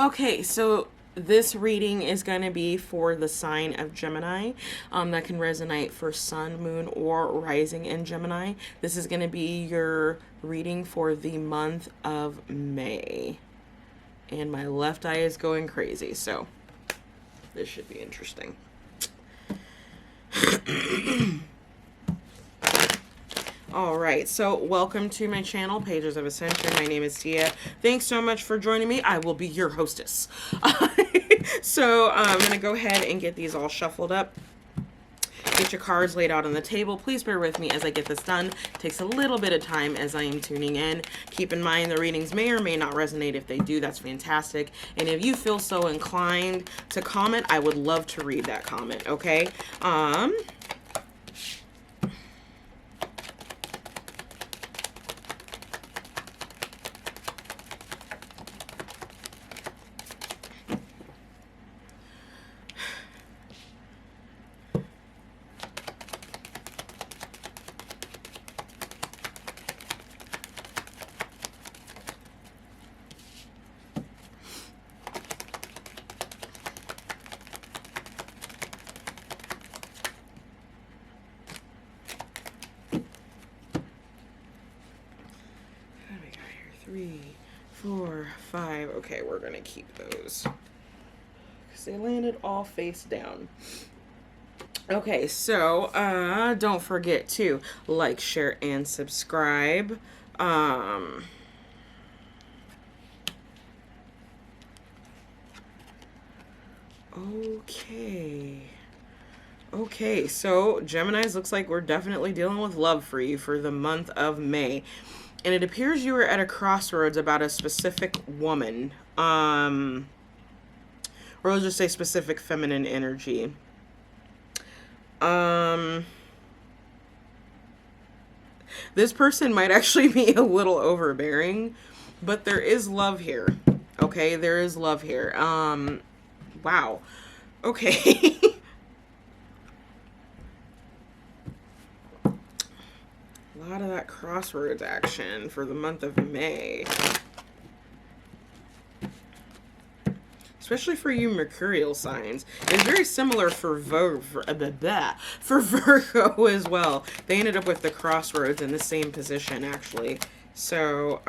Okay, so this reading is going to be for the sign of Gemini. That can resonate for sun, moon, or rising in Gemini. This is going to be your reading for the month of May. And my left eye is going crazy, so this should be interesting. All right, so welcome to my channel, Pages of Ascension. My name is Tia. Thanks so much for joining me. I will be your hostess. So I'm going to go ahead and get these all shuffled up. Get your cards laid out on the table. Please bear with me as I get this done. It takes a little bit of time as I am tuning in. Keep in mind the readings may or may not resonate. If they do, that's fantastic. And if you feel so inclined to comment, I would love to read that comment, okay? What do we got here? 3, 4, 5. Okay, we're going to keep those because they landed all face down. Okay, so don't forget to like, share, and subscribe. Okay, so Geminis, looks like we're definitely dealing with love for you for the month of May. And it appears you were at a crossroads about a specific woman. Or we'll just say specific feminine energy. This person might actually be a little overbearing, but there is love here. Okay, there is love here. Wow. Okay. A lot of that crossroads action for the month of May. Especially for you mercurial signs. It's very similar for Virgo as well. They ended up with the crossroads in the same position, actually. So,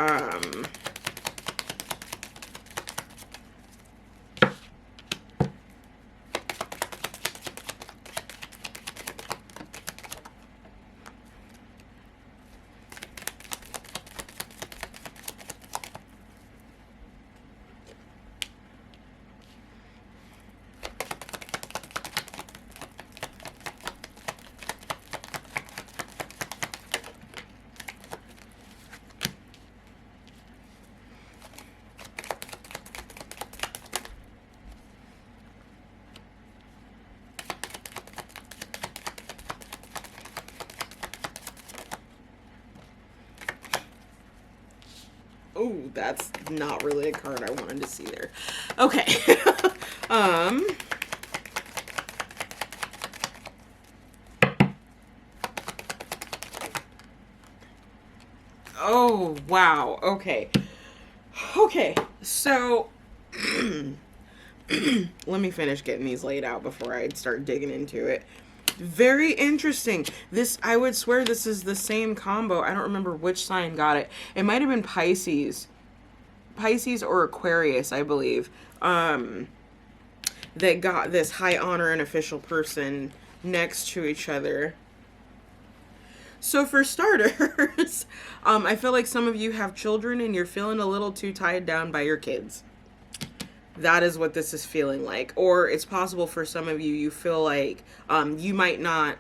oh, that's not really a card I wanted to see there. Okay. Oh, wow. Okay. Okay. So, let me finish getting these laid out before I start digging into it. Very interesting. This, I would swear this is the same combo. I don't remember which sign got it. It might have been Pisces. Pisces or Aquarius, I believe. That got this high honor and official person next to each other. So for starters, I feel like some of you have children and you're feeling a little too tied down by your kids. That is what this is feeling like. Or it's possible for some of you, you feel like you might not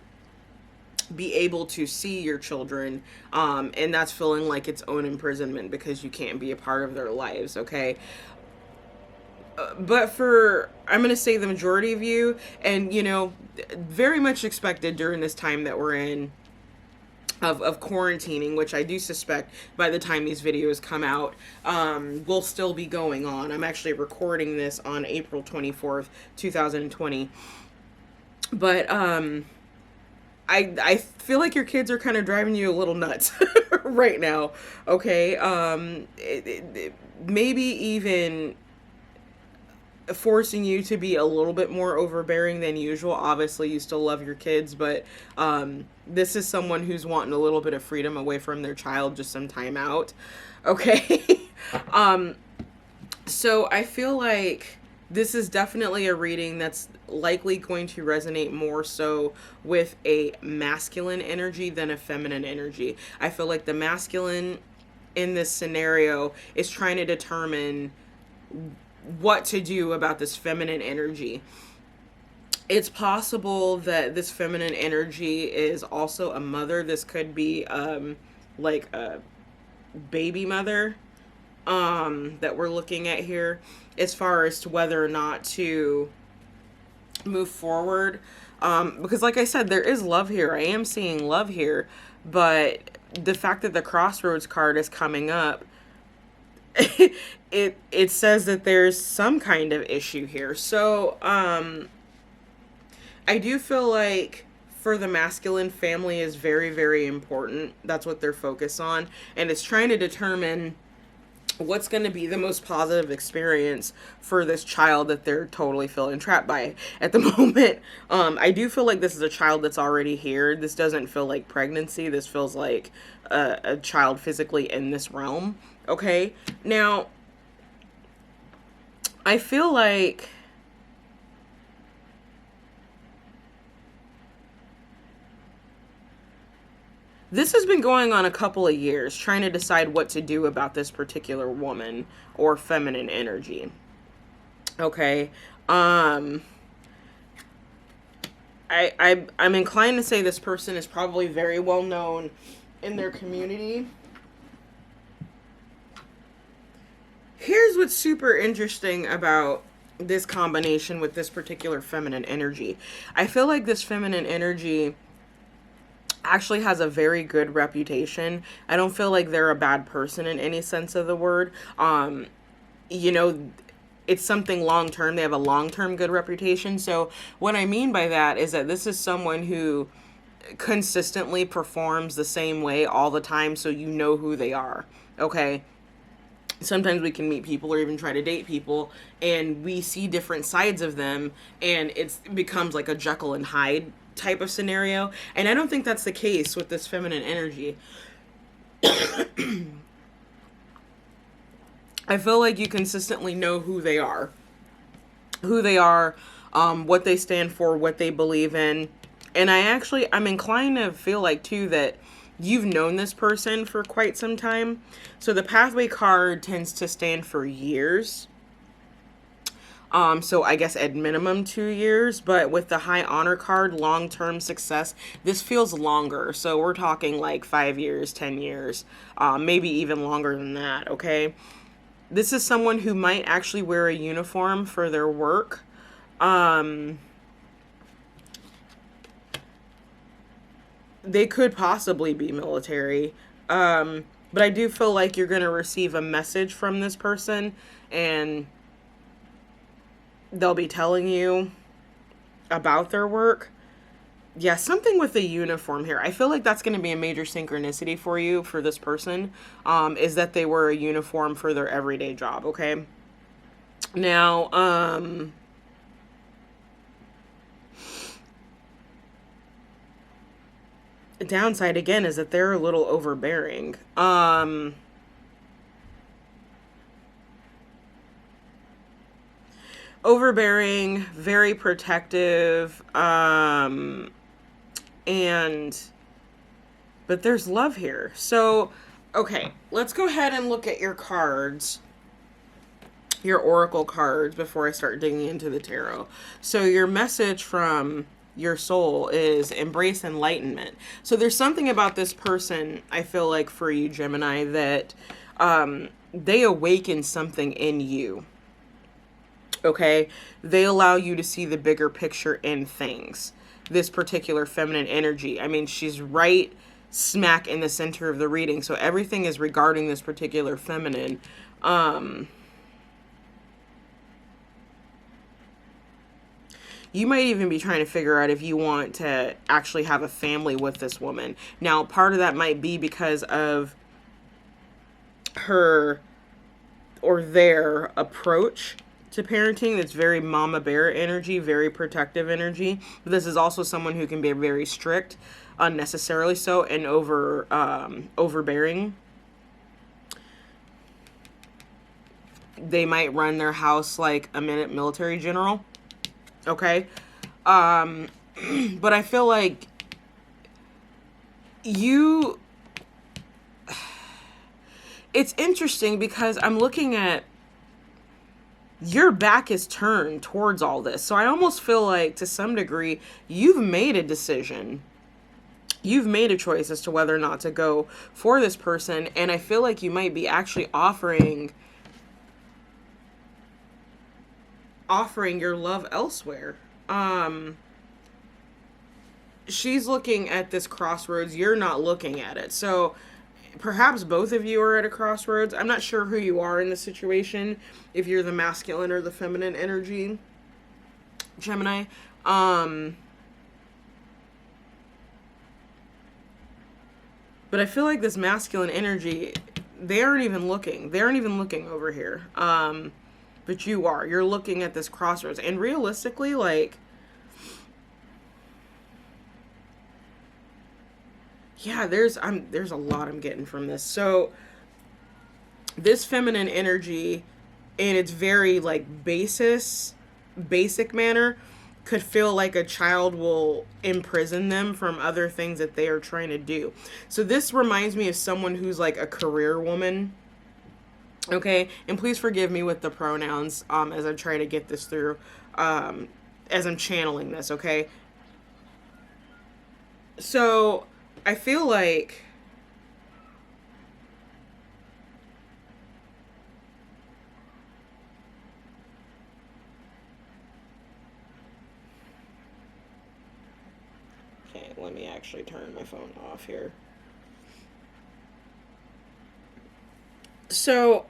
be able to see your children, and that's feeling like its own imprisonment because you can't be a part of their lives, okay? But for, I'm going to say the majority of you, and, you know, very much expected during this time that we're in, of quarantining, which I do suspect by the time these videos come out, will still be going on. I'm actually recording this on April 24th, 2020. But, I feel like your kids are kind of driving you a little nuts right now, okay? Maybe even forcing you to be a little bit more overbearing than usual. Obviously, you still love your kids, but this is someone who's wanting a little bit of freedom away from their child, just some time out. Okay. So I feel like this is definitely a reading that's likely going to resonate more so with a masculine energy than a feminine energy. I feel like the masculine in this scenario is trying to determine what to do about this feminine energy. It's possible that this feminine energy is also a mother. This could be like a baby mother that we're looking at here, as far as to whether or not to move forward. Because like I said, there is love here. I am seeing love here, but the fact that the Crossroads card is coming up, it says that there's some kind of issue here. So I do feel like for the masculine, family is very, very important. That's what they're focused on, and it's trying to determine what's going to be the most positive experience for this child that they're totally feeling trapped by at the moment. I do feel like this is a child that's already here. This doesn't feel like pregnancy. This feels like a child physically in this realm. Okay. Now, I feel like this has been going on a couple of years, trying to decide what to do about this particular woman or feminine energy. Okay. I'm inclined to say this person is probably very well known in their community. Here's what's super interesting about this combination with this particular feminine energy. I feel like this feminine energy actually has a very good reputation. I don't feel like they're a bad person in any sense of the word. You know, it's something long-term. They have a long-term good reputation. So what I mean by that is that this is someone who consistently performs the same way all the time, so you know who they are. Okay. Sometimes we can meet people or even try to date people, and we see different sides of them, and it becomes like a Jekyll and Hyde type of scenario. And I don't think that's the case with this feminine energy. I feel like you consistently know who they are, what they stand for, what they believe in. And I'm inclined to feel like too that you've known this person for quite some time. So the pathway card tends to stand for years. So I guess at minimum 2 years, but with the high honor card, long-term success, this feels longer. So we're talking like 5 years, 10 years, maybe even longer than that. Okay. This is someone who might actually wear a uniform for their work. They could possibly be military. But I do feel like you're going to receive a message from this person, and they'll be telling you about their work. Yeah, something with the uniform here. I feel like that's going to be a major synchronicity for you, for this person, is that they wear a uniform for their everyday job, okay? Now, the downside, again, is that they're a little overbearing. Overbearing, very protective, but there's love here. So, okay, let's go ahead and look at your cards, your oracle cards, before I start digging into the tarot. So your message from your soul is embrace enlightenment. So there's something about this person, I feel like, for you, Gemini, that they awaken something in you. Okay, they allow you to see the bigger picture in things. This particular feminine energy, I mean, she's right smack in the center of the reading, so everything is regarding this particular feminine. You might even be trying to figure out if you want to actually have a family with this woman. Now, part of that might be because of her or their approach to parenting. That's very mama bear energy, very protective energy. But this is also someone who can be very strict, unnecessarily so, and overbearing. They might run their house like a minute military general. Okay. But I feel like it's interesting because I'm looking at your back is turned towards all this. So I almost feel like to some degree, you've made a decision. You've made a choice as to whether or not to go for this person. And I feel like you might be actually offering your love elsewhere. She's looking at this crossroads. You're not looking at it. So perhaps both of you are at a crossroads. I'm not sure who you are in the situation, if you're the masculine or the feminine energy, Gemini. But I feel like this masculine energy, they aren't even looking. They aren't even looking over here. But you are. You're looking at this crossroads. And realistically, like, yeah, there's a lot I'm getting from this. So this feminine energy in its very like basic manner could feel like a child will imprison them from other things that they are trying to do. So this reminds me of someone who's like a career woman. Okay, and please forgive me with the pronouns as I try to get this through, as I'm channeling this, okay? So I feel like okay, let me actually turn my phone off here. So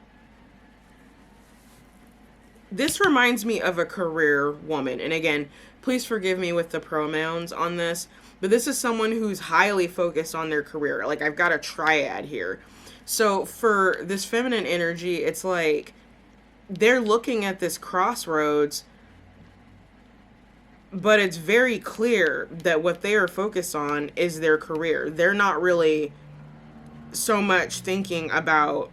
this reminds me of a career woman. And again, please forgive me with the pronouns on this, but this is someone who's highly focused on their career. Like, I've got a triad here. So for this feminine energy, it's like they're looking at this crossroads, but it's very clear that what they are focused on is their career. They're not really so much thinking about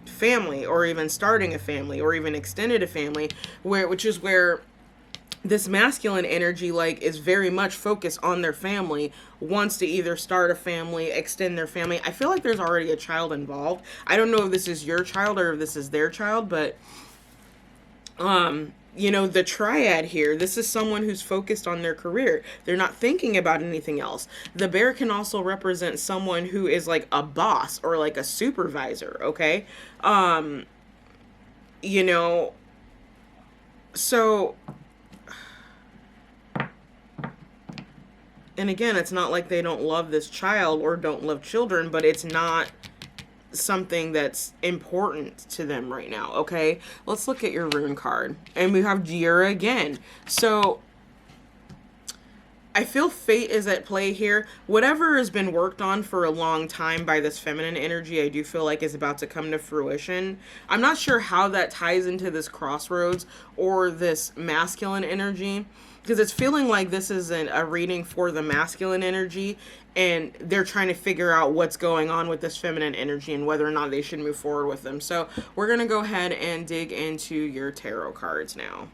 family or even starting a family or even extended a family, which is where this masculine energy like is very much focused on their family, wants to either start a family, extend their family. I feel like there's already a child involved. I don't know if this is your child or if this is their child, but you know, the triad here, this is someone who's focused on their career. They're not thinking about anything else. The bear can also represent someone who is like a boss or like a supervisor, okay? You know, so, and again, it's not like they don't love this child or don't love children, but it's not something that's important to them right now, okay? Let's look at your rune card. And we have Jira again. So I feel fate is at play here. Whatever has been worked on for a long time by this feminine energy, I do feel like is about to come to fruition. I'm not sure how that ties into this crossroads or this masculine energy, because it's feeling like this is a reading for the masculine energy, and they're trying to figure out what's going on with this feminine energy and whether or not they should move forward with them. So we're going to go ahead and dig into your tarot cards now.